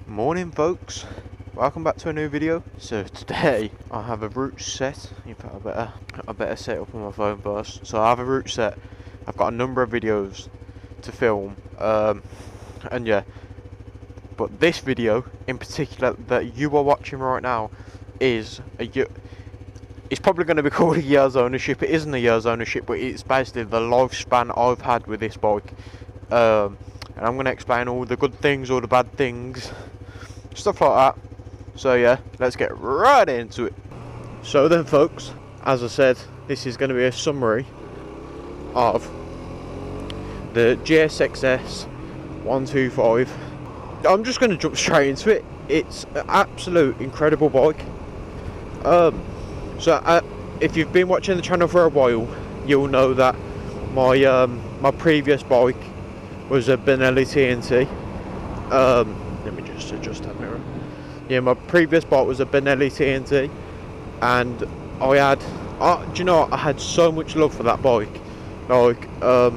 Morning folks, welcome back to a new video. So today I have a route set. In fact, I better set it up on my phone first. So I have a route set. I've got a number of videos to film, and yeah, but this video in particular that you are watching right now is it's probably going to be called a year's ownership. It isn't a year's ownership, but it's basically the lifespan I've had with this bike. And I'm going to explain all the good things, all the bad things, stuff like that. So yeah, let's get right into it. So then folks, as I said, this is going to be a summary of the GSX-S125. I'm just going to jump straight into it. It's an absolute incredible bike. If you've been watching the channel for a while, you'll know that my previous bike was a Benelli TNT. Let me just adjust that mirror. Yeah, my previous bike was a Benelli TNT, and I had, do you know what? I had so much love for that bike. Like, I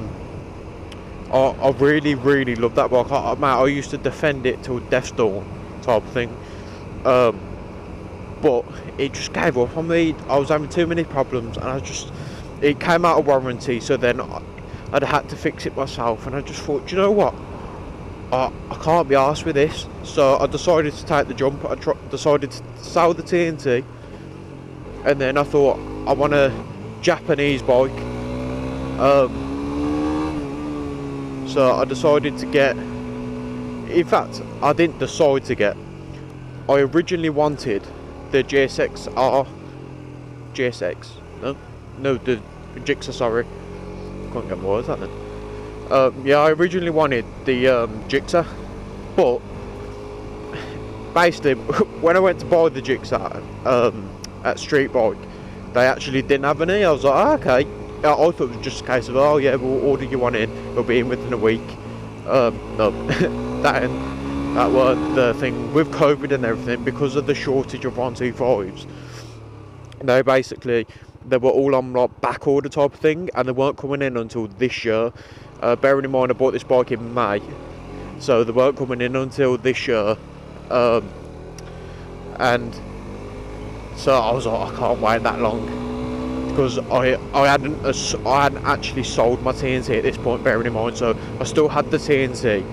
really loved that bike. I used to defend it till death's door, type of thing. But it just gave up on me. I was having too many problems, and it came out of warranty. So then I'd had to fix it myself, and I just thought, do you know what? I can't be arsed with this. So I decided to take the jump. I decided to sell the TNT, and then I thought I want a Japanese bike. So I decided to get. In fact, I didn't decide to get. I originally wanted the GSX-R. GSX? No, the Gixxer. Sorry, couldn't get more. Is that then? Yeah, I originally wanted the Gixxer, but basically when I went to buy the Gixxer at Street Bike, they actually didn't have any. I was like, oh, okay. I thought it was just a case of, oh yeah, we'll order you one in, it'll be in within a week. No, that weren't the thing. With COVID and everything, because of the shortage of 125s, they were all on like back order type of thing, and they weren't coming in until this year. Bearing in mind I bought this bike in May, so they weren't coming in until this year. And so I was like, I can't wait that long, because I hadn't actually sold my TNT at this point, bearing in mind. So I still had the TNT.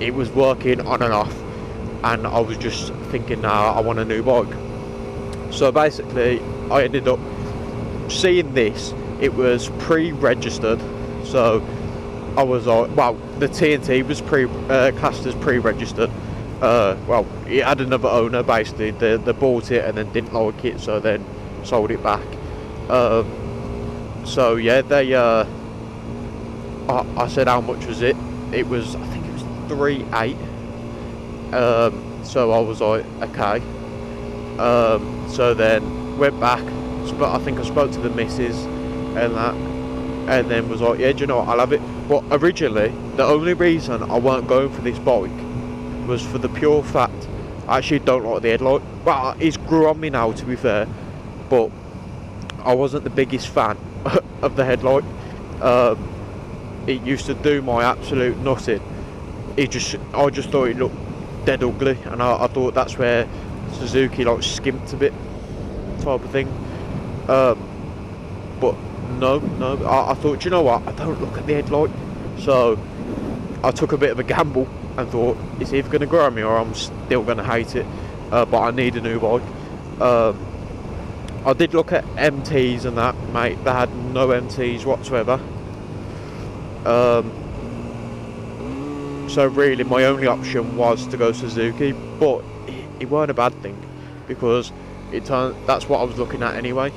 It was working on and off, and I was just thinking, nah, I want a new bike. So basically I ended up seeing this. It was pre-registered, so I was like, well, the TNT was classed as pre-registered. Well, it had another owner. Basically they bought it and then didn't like it, so then sold it back. So yeah, they I said, how much was it? It was, I think it was 3.8. So I was like, okay. So then went back, but I think I spoke to the missus and that, and then was like, yeah, do you know what, I'll have it. But originally the only reason I weren't going for this bike was for the pure fact I actually don't like the headlight. Well, it's grew on me now, to be fair, but I wasn't the biggest fan of the headlight. It used to do my absolute nothing. I just thought it looked dead ugly, and I thought that's where Suzuki like skimped a bit, type of thing. But no, I thought, you know what, I don't look at the headlight. So I took a bit of a gamble and thought, it's either going to grow on me or I'm still going to hate it. But I need a new bike. I did look at MTs and that, mate. They had no MTs whatsoever. So really my only option was to go Suzuki, but it weren't a bad thing, because that's what I was looking at anyway.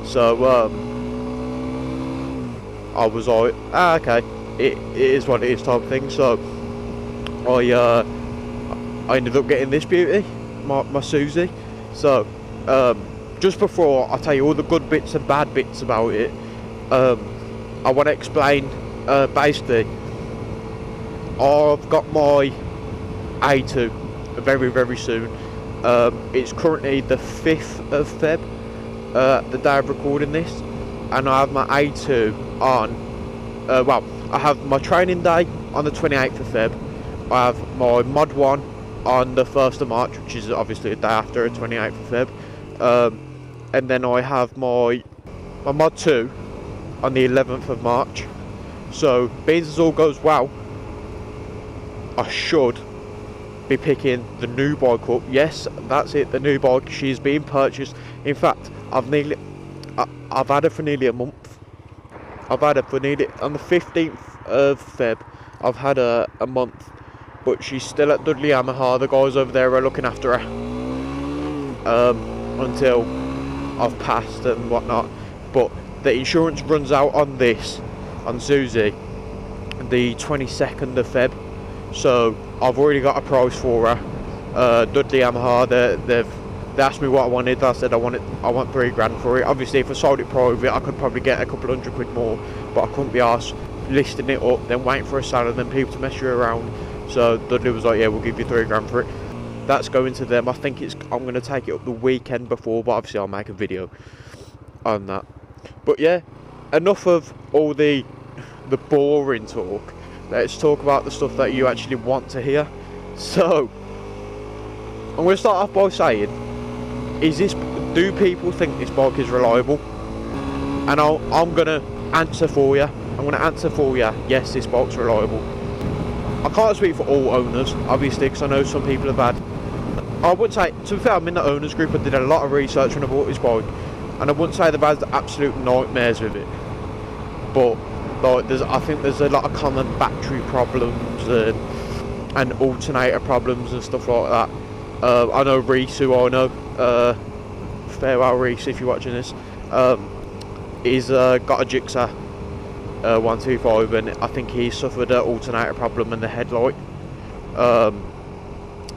So I was like, okay, it is what it is, type of thing. So I ended up getting this beauty, my Susie. So just before I tell you all the good bits and bad bits about it, I want to explain. Basically, I've got my A2 very soon. It's currently the 5th of Feb, the day of recording this, and I have my A2 on, well, I have my training day on the 28th of Feb, I have my Mod 1 on the 1st of March, which is obviously the day after, 28th of Feb. And then I have my Mod 2 on the 11th of March. So, being as all goes well, I should be picking the new bike up. Yes, that's it, the new bike. She's being purchased. In fact, I've had her for nearly a month. I've had her for nearly, on the 15th of Feb, I've had her a month. But she's still at Dudley Yamaha. The guys over there are looking after her until I've passed and whatnot. But the insurance runs out on this, on Susie, the 22nd of Feb. So I've already got a price for her. Dudley Yamaha, they asked me what I wanted. I said I want £3 for it. Obviously, if I sold it private, I could probably get a couple £100 more, but I couldn't be arsed listing it up, then waiting for a sale, and then people to mess you around. So Dudley was like, yeah, we'll give you £3 for it. That's going to them. I think I'm going to take it up the weekend before, but obviously I'll make a video on that. But yeah, enough of all the boring talk. Let's talk about the stuff that you actually want to hear. So I'm going to start off by saying, do people think this bike is reliable? And I'm going to answer for you. I'm going to answer for you, yes, this bike's reliable. I can't speak for all owners, obviously, because I know some people have had, I wouldn't say, to be fair, I'm in the owners group. I did a lot of research when I bought this bike, and I wouldn't say they've had absolute nightmares with it, but like, I think there's a lot of common battery problems and alternator problems and stuff like that. I know Reese, who I know, farewell Reese if you're watching this, he's got a Gixxer 125, and I think he suffered an alternator problem in the headlight.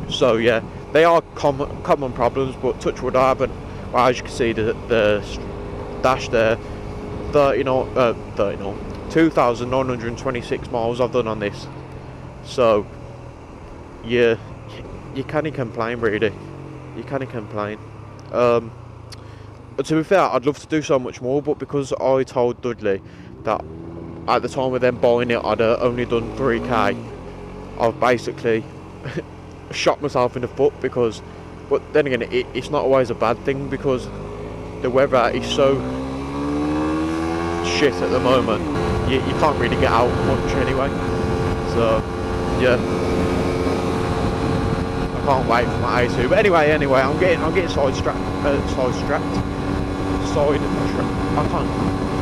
So yeah, they are common problems, but touch wood, I haven't. Well, as you can see, the dash there, 2,926 miles I've done on this. So yeah, you can't complain, really. You can't complain. To be fair, I'd love to do so much more, but because I told Dudley that at the time of them buying it, I'd only done 3k, I've basically shot myself in the foot, because, but then again, it's not always a bad thing, because the weather is so shit at the moment, you can't really get out much anyway. So yeah, I can't wait for my A2. But anyway, I'm getting sidetracked.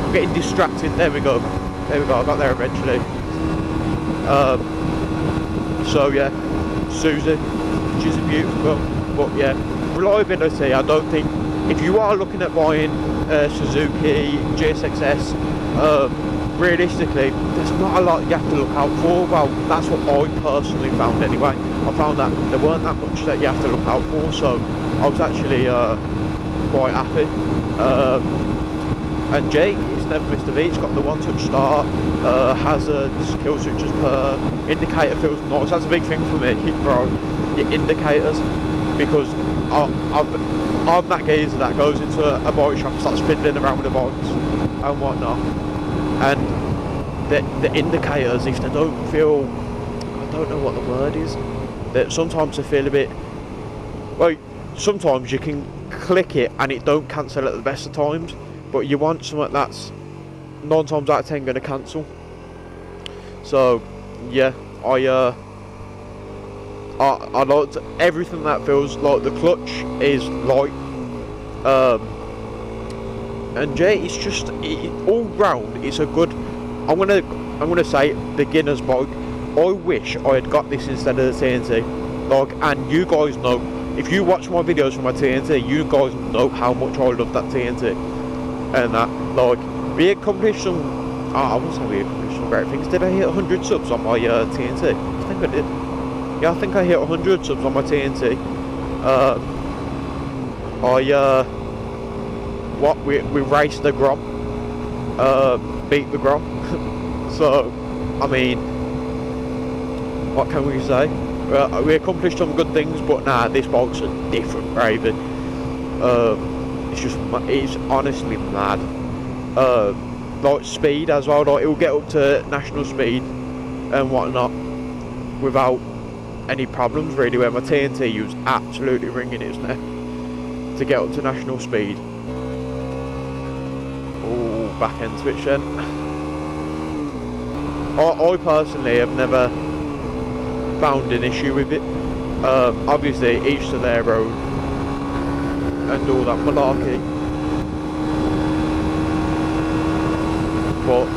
I'm getting distracted. There we go. I got there eventually. So yeah, Susie, she's a beautiful girl. But yeah, reliability, I don't think, if you are looking at buying Suzuki GSX-S, realistically, there's not a lot you have to look out for. Well, that's what I personally found anyway. I found that there weren't that much that you have to look out for, so I was actually quite happy. And Jake, it's never missed a beat. It's got the one-touch start, hazards, kill switches per, indicator feels nice. That's a big thing for me, bro, your indicators, because I'm that geezer that goes into a bike shop and starts fiddling around with the bikes and whatnot, and the indicators, if they don't feel, I don't know what the word is, that sometimes they feel a bit, well, sometimes you can click it and it don't cancel at the best of times, but you want something that's 9 times out of 10 going to cancel. So yeah, I liked everything that feels like. The clutch is light, and yeah, it's just all round. It's a good. I'm gonna say beginner's bike. I wish I had got this instead of the TNT. Like, and you guys know, if you watch my videos from my TNT, you guys know how much I love that TNT. And that, like, we accomplished some. I wouldn't say we accomplished some great things. Did I hit 100 subs on my TNT? I think I did. Yeah, I think I hit 100 subs on my TNT. We raced the Grom, beat the Grom. So, I mean, what can we say? We accomplished some good things, but nah, this bike's a different gravy. It's honestly mad. Like speed as well. Like, it will get up to national speed and whatnot without any problems really, where my TNT was absolutely wringing its neck to get up to national speed. Oh, back end switch then. I personally have never found an issue with it. Obviously each to their own and all that malarkey, but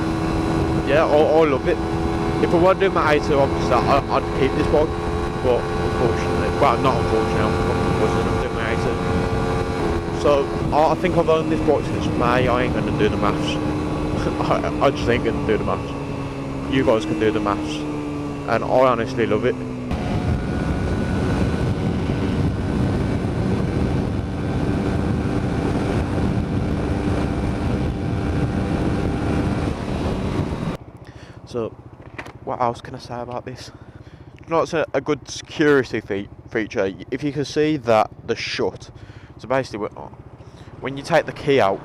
yeah, I love it. If I weren't doing my A2, obviously I'd keep this bike, but unfortunately, well, not unfortunately, I'm doing my A2. So I think I've owned this bike since May. I ain't gonna do the maths. I just ain't gonna do the maths. You guys can do the maths, and I honestly love it. So, what else can I say about this? You know, it's a good security feature. If you can see that the shut, so basically when you take the key out,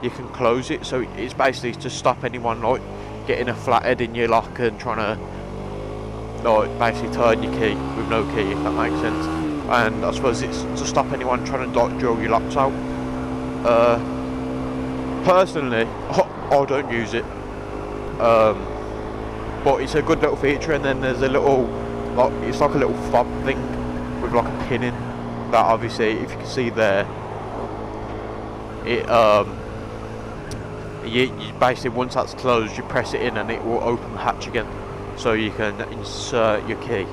you can close it. So it's basically to stop anyone like getting a flathead in your lock and trying to like basically turn your key with no key, if that makes sense. And I suppose it's to stop anyone trying to like drill your locks out. Personally, I don't use it. But it's a good little feature, and then there's a little, like, it's like a little fob thing with like a pin in, that obviously, if you can see there, it you basically, once that's closed, you press it in and it will open the hatch again, so you can insert your key.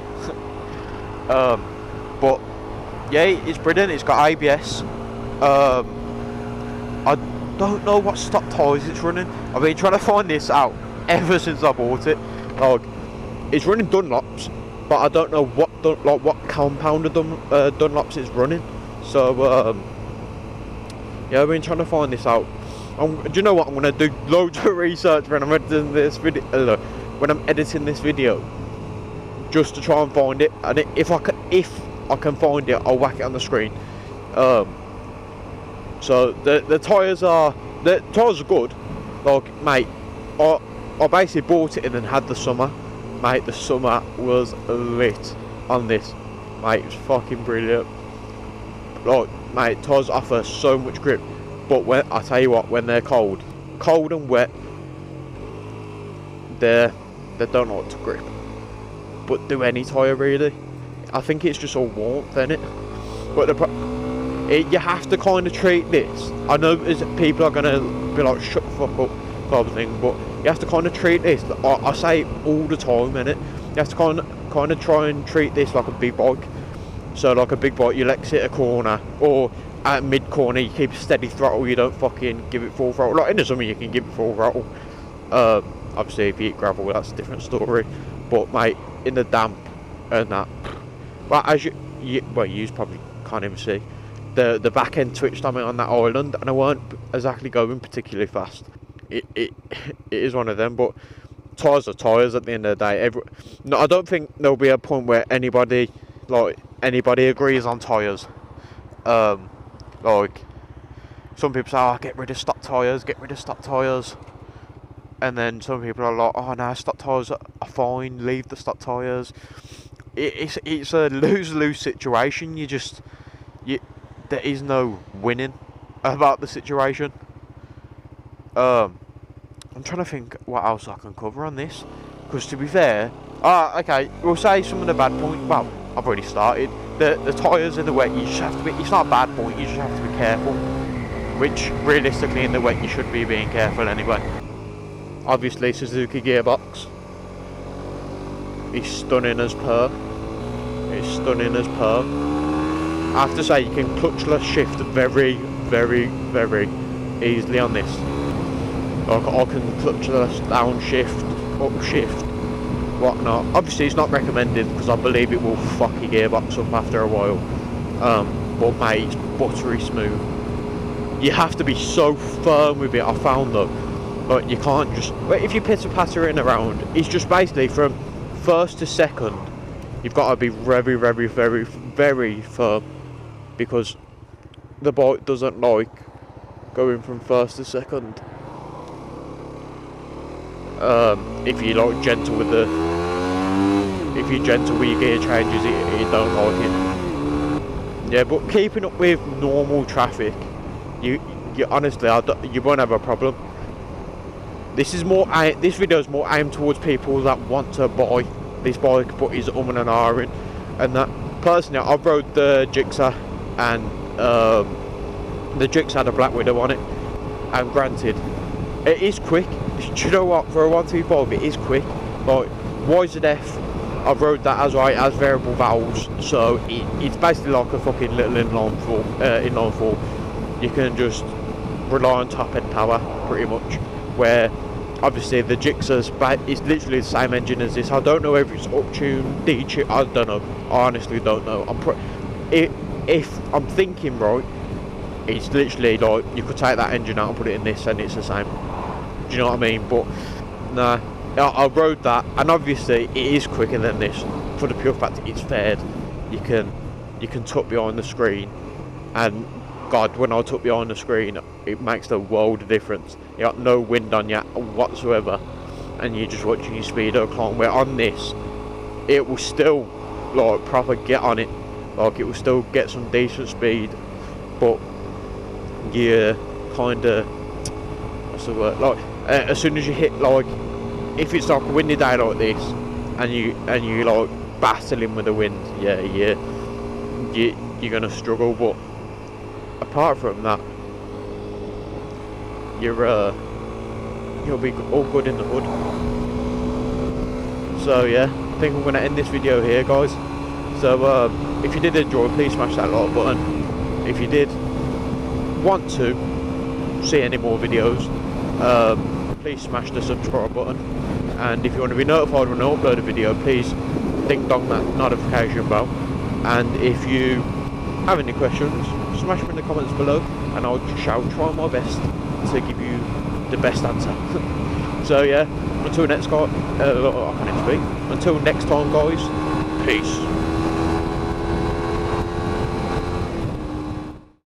But yeah, it's brilliant. It's got ABS. I don't know what stock tyres it's running. I've been trying to find this out ever since I bought it. Like, it's running Dunlops, but I don't know what compound of Dunlops it's running. So yeah, I've been trying to find this out. Do you know what? I'm gonna do loads of research when I'm editing this video. Just to try and find it. And if I can find it, I'll whack it on the screen. So the tyres are good. Like, mate, I basically bought it and then had the summer. Mate, the summer was lit on this. Mate, it was fucking brilliant. Like, mate, tyres offer so much grip. But when I tell you what, when they're cold and wet, they don't like to grip. But do any tyre really? I think it's just all warmth, innit? But you have to kind of treat this. I know people are gonna be like, shut the fuck up, type of thing, but you have to kind of treat this. I say it all the time, innit? You have to kind of try and treat this like a big bike. So like a big bike, you'll exit a corner, or at mid corner you keep a steady throttle. You don't fucking give it full throttle. Like in the summer you can give it full throttle. Obviously if you eat gravel, that's a different story. But mate, in the damp and that, well, as you probably can't even see, the back end twitched on me on that island, and I weren't exactly going particularly fast. It is one of them, but tyres are tyres at the end of the day. No, I don't think there'll be a point where anybody agrees on tyres. Like, some people say, oh, get rid of stock tyres, and then some people are like, oh no, stock tyres are fine, leave the stock tyres. It's a lose-lose situation. There is no winning about the situation. I'm trying to think what else I can cover on this, because to be fair, okay, we'll say some of the bad points. Well, I've already started. The tyres in the wet, you just have to be, it's not a bad point, you just have to be careful, which realistically in the wet you should be being careful anyway. Obviously Suzuki gearbox, it's stunning as per. I have to say, you can clutchless shift very, very, very easily on this. Like, I can clutchless downshift, upshift, whatnot. Obviously it's not recommended because I believe it will fuck your gearbox up after a while. But mate, it's buttery smooth. You have to be so firm with it, I found though. But you can't just, if you pitter-pattering around, it's just basically from first to second, you've got to be very, very, very, very firm, because the bike doesn't like going from first to second. If you like gentle with the if you're gentle with your gear changes, it don't like it. Yeah, but keeping up with normal traffic, you honestly, you won't have a problem. This video is more aimed towards people that want to buy this bike but is and ahhing, and that. Personally, I've rode the Gixxer, and the Gixxer had a Black Widow on it, and granted, it is quick. Do you know what? For a 125, it is quick. Like YZF, I've rode that as well. It has variable valves, so it's basically like a fucking little inline four. You can just rely on top end power pretty much. Where obviously the Gixxer's is literally the same engine as this. I don't know if it's up tuned, D-tuned. I don't know. I honestly don't know. If I'm thinking right, it's literally like you could take that engine out and put it in this, and it's the same. Do you know what I mean? But nah, I rode that, and obviously it is quicker than this for the pure fact that it's faired. You can tuck behind the screen, and God, when I tuck behind the screen, it makes the world of difference. You got no wind on you whatsoever, and you're just watching your speedo climb. Where on this, it will still like proper get on it, like it will still get some decent speed, but you kind of, what's the word, like as soon as you hit, like if it's like a windy day like this, and you like battling with the wind, yeah, you're gonna struggle. But apart from that, you'll be all good in the hood. So yeah, I think I'm gonna end this video here, guys. So if you did enjoy, please smash that like button. If you did want to see any more videos, please smash the subscribe button. And if you want to be notified when I upload a video, please ding dong that notification bell. And if you have any questions, smash them in the comments below, and I shall try my best to give you the best answer. So yeah, until next time, I can't even speak. Until next time, guys, peace.